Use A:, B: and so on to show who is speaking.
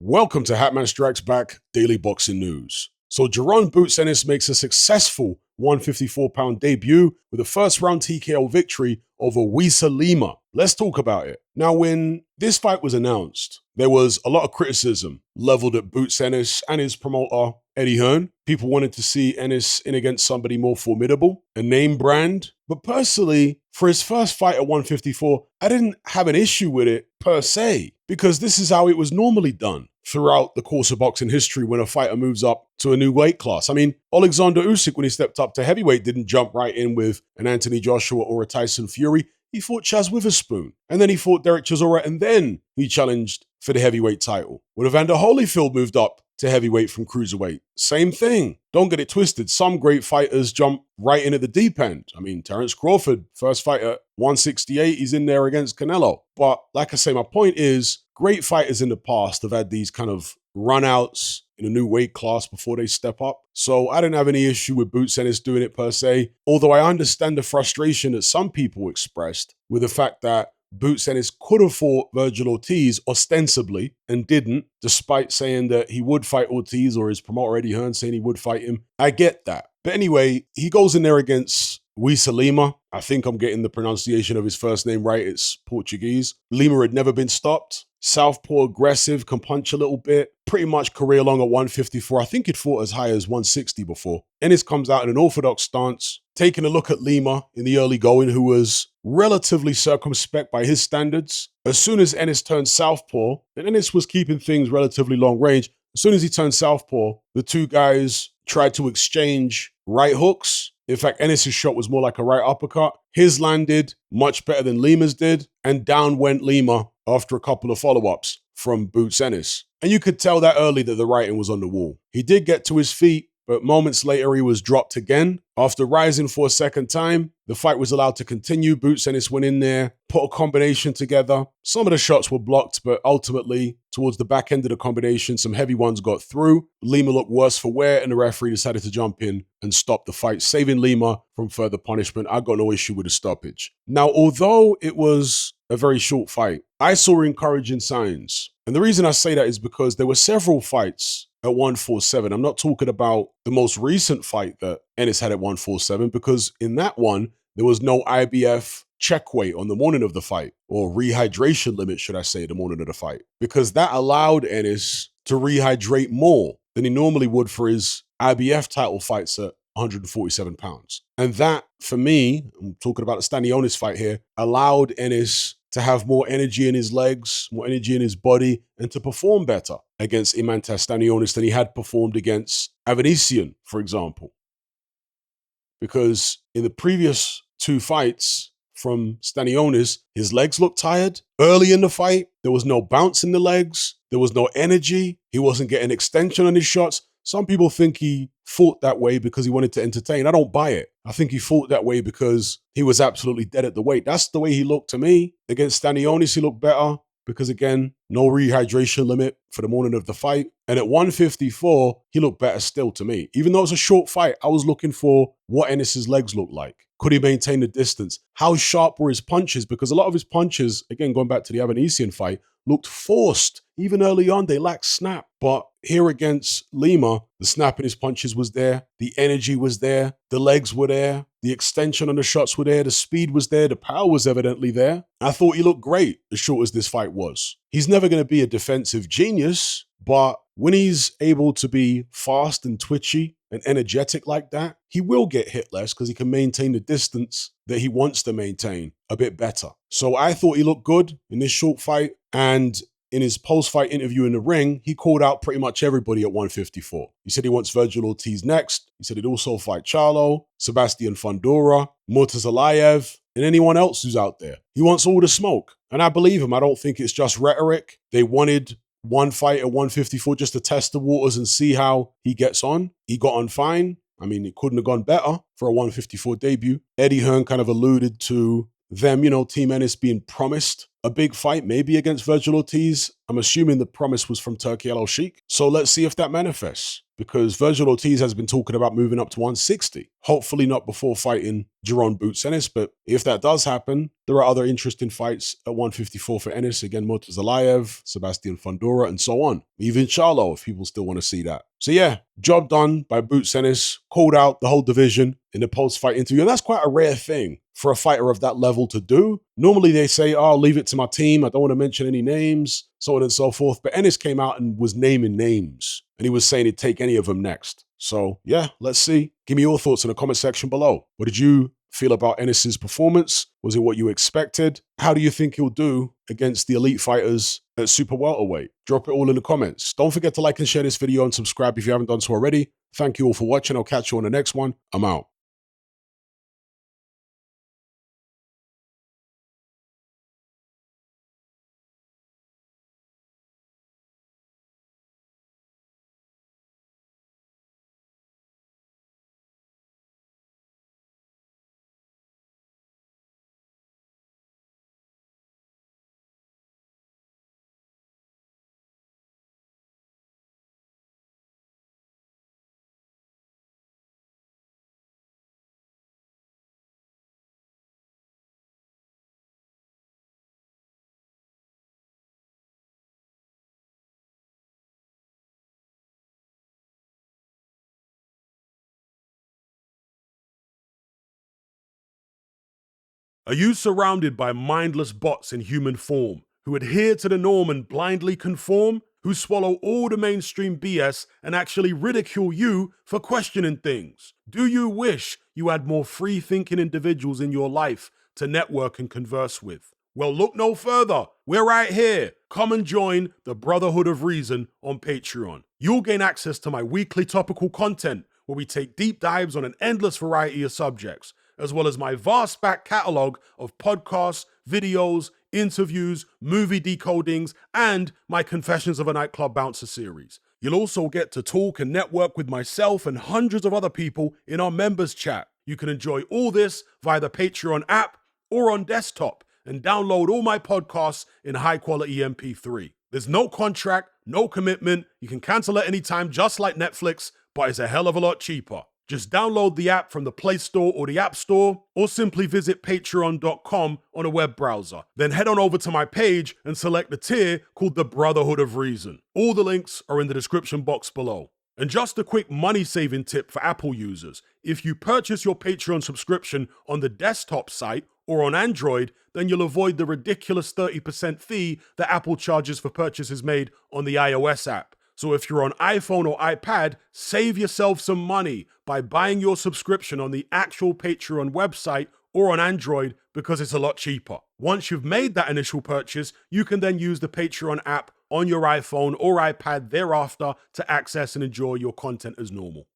A: Welcome to Hatman Strikes Back Daily Boxing News. So Jaron "Boots" Ennis makes a successful 154-pound debut with a first-round TKO victory over Lima. Let's talk about it. Now, when this fight was announced, there was a lot of criticism leveled at Boots Ennis and his promoter, Eddie Hearn. People wanted to see Ennis in against somebody more formidable, a name brand. But personally, for his first fight at 154, I didn't have an issue with it per se, because this is how it was normally done throughout the course of boxing history when a fighter moves up to a new weight class. I mean, Alexander Usyk, when he stepped up to heavyweight, didn't jump right in with an Anthony Joshua or a Tyson Fury. He fought Chaz Witherspoon, and then he fought Derek Chisora, and then he challenged for the heavyweight title. When Evander Holyfield moved up to heavyweight from cruiserweight, same thing. Don't get it twisted. Some great fighters jump right in at the deep end. I mean, Terence Crawford, first fight at 168, he's in there against Canelo. But like I say, my point is, great fighters in the past have had these kind of run-outs in a new weight class before they step up. So I didn't have any issue with Boots Ennis doing it per se, although I understand the frustration that some people expressed with the fact that Boots Ennis could have fought Vergil Ortiz ostensibly and didn't, despite saying that he would fight Ortiz, or his promoter Eddie Hearn saying he would fight him. I get that. But anyway, he goes in there against Uisima. I think I'm getting the pronunciation of his first name right. It's Portuguese. Lima had never been stopped. Southpaw, aggressive, can punch a little bit. Pretty much career long at 154. I think he'd fought as high as 160 before. Ennis comes out in an orthodox stance, taking a look at Lima in the early going, who was relatively circumspect by his standards. As soon as Ennis turned southpaw, and Ennis was keeping things relatively long range, as soon as he turned southpaw, the two guys tried to exchange right hooks. In fact, Ennis' shot was more like a right uppercut. His landed much better than Lima's did, and down went Lima after a couple of follow-ups from Boots Ennis. And you could tell that early that the writing was on the wall. He did get to his feet, but moments later he was dropped again. After rising for a second time, the fight was allowed to continue. Boots Ennis went in there, put a combination together. Some of the shots were blocked, but ultimately, towards the back end of the combination, some heavy ones got through. Lima looked worse for wear, and the referee decided to jump in and stop the fight, saving Lima from further punishment. I got no issue with the stoppage. Now, although it was a very short fight, I saw encouraging signs. And the reason I say that is because there were several fights at 147. I'm not talking about the most recent fight that Ennis had at 147, because in that one, there was no IBF check weight on the morning of the fight, or rehydration limit, should I say, the morning of the fight, because that allowed Ennis to rehydrate more than he normally would for his IBF title fights at 147 pounds. And that, for me, I'm talking about the Stanionis fight here, allowed Ennis to have more energy in his legs, more energy in his body, and to perform better against Imantas Stanionis than he had performed against Avanesian, for example. Because in the previous two fights from Stanionis, his legs looked tired. Early in the fight, there was no bounce in the legs. There was no energy. He wasn't getting extension on his shots. Some people think he fought that way because he wanted to entertain. I don't buy it. I think he fought that way because he was absolutely dead at the weight. That's the way he looked to me. Against Stanionis, he looked better because, again, no rehydration limit for the morning of the fight. And at 154, he looked better still to me. Even though it was a short fight, I was looking for what Ennis's legs looked like. Could he maintain the distance? How sharp were his punches? Because a lot of his punches, again, going back to the Avanesian fight, looked forced. Even early on, they lacked snap. But here against Lima, the snap in his punches was there. The energy was there. The legs were there. The extension on the shots were there. The speed was there. The power was evidently there. I thought he looked great, as short as this fight was. He's never going to be a defensive genius, but when he's able to be fast and twitchy and energetic like that, he will get hit less because he can maintain the distance that he wants to maintain a bit better. So I thought he looked good in this short fight, and in his post-fight interview in the ring, he called out pretty much everybody at 154. He said he wants Vergil Ortiz next. He said he'd also fight Charlo, Sebastian Fundora, Murtazalayev, and anyone else who's out there. He wants all the smoke. And I believe him. I don't think it's just rhetoric. They wanted one fight at 154 just to test the waters and see how he gets on. He got on fine. I mean, it couldn't have gone better for a 154 debut. Eddie Hearn kind of alluded to them, Team Ennis being promised a big fight, maybe against Vergil Ortiz. I'm assuming the promise was from Turki Al-Sheikh. So let's see if that manifests. because Vergil Ortiz has been talking about moving up to 160. Hopefully not before fighting Jaron Boots Ennis, but if that does happen, there are other interesting fights at 154 for Ennis. Again, Murtazalayev, Sebastian Fundora, and so on. Even Charlo, if people still want to see that. So yeah, job done by Boots Ennis. Called out the whole division in the post-fight interview. And that's quite a rare thing for a fighter of that level to do. Normally they say, oh, I'll leave it to my team. I don't want to mention any names, so on and so forth. But Ennis came out and was naming names. And he was saying he'd take any of them next. So yeah, let's see. Give me your thoughts in the comment section below. What did you feel about Ennis's performance? Was it what you expected? How do you think he'll do against the elite fighters at super welterweight? Drop it all in the comments. Don't forget to like and share this video and subscribe if you haven't done so already. Thank you all for watching. I'll catch you on the next one. I'm out. Are you surrounded by mindless bots in human form who adhere to the norm and blindly conform? Who swallow all the mainstream BS and actually ridicule you for questioning things? Do you wish you had more free-thinking individuals in your life to network and converse with? Well, look no further. We're right here. Come and join the Brotherhood of Reason on Patreon. You'll gain access to my weekly topical content where we take deep dives on an endless variety of subjects, as well as my vast back catalogue of podcasts, videos, interviews, movie decodings, and my Confessions of a Nightclub Bouncer series. You'll also get to talk and network with myself and hundreds of other people in our members chat. You can enjoy all this via the Patreon app or on desktop and download all my podcasts in high quality MP3. There's no contract, no commitment. You can cancel at any time, just like Netflix, but it's a hell of a lot cheaper. Just download the app from the Play Store or the App Store, or simply visit patreon.com on a web browser. Then head on over to my page and select the tier called the Brotherhood of Reason. All the links are in the description box below. And just a quick money-saving tip for Apple users. If you purchase your Patreon subscription on the desktop site or on Android, then you'll avoid the ridiculous 30% fee that Apple charges for purchases made on the iOS app. So if you're on iPhone or iPad, save yourself some money by buying your subscription on the actual Patreon website or on Android, because it's a lot cheaper. Once you've made that initial purchase, you can then use the Patreon app on your iPhone or iPad thereafter to access and enjoy your content as normal.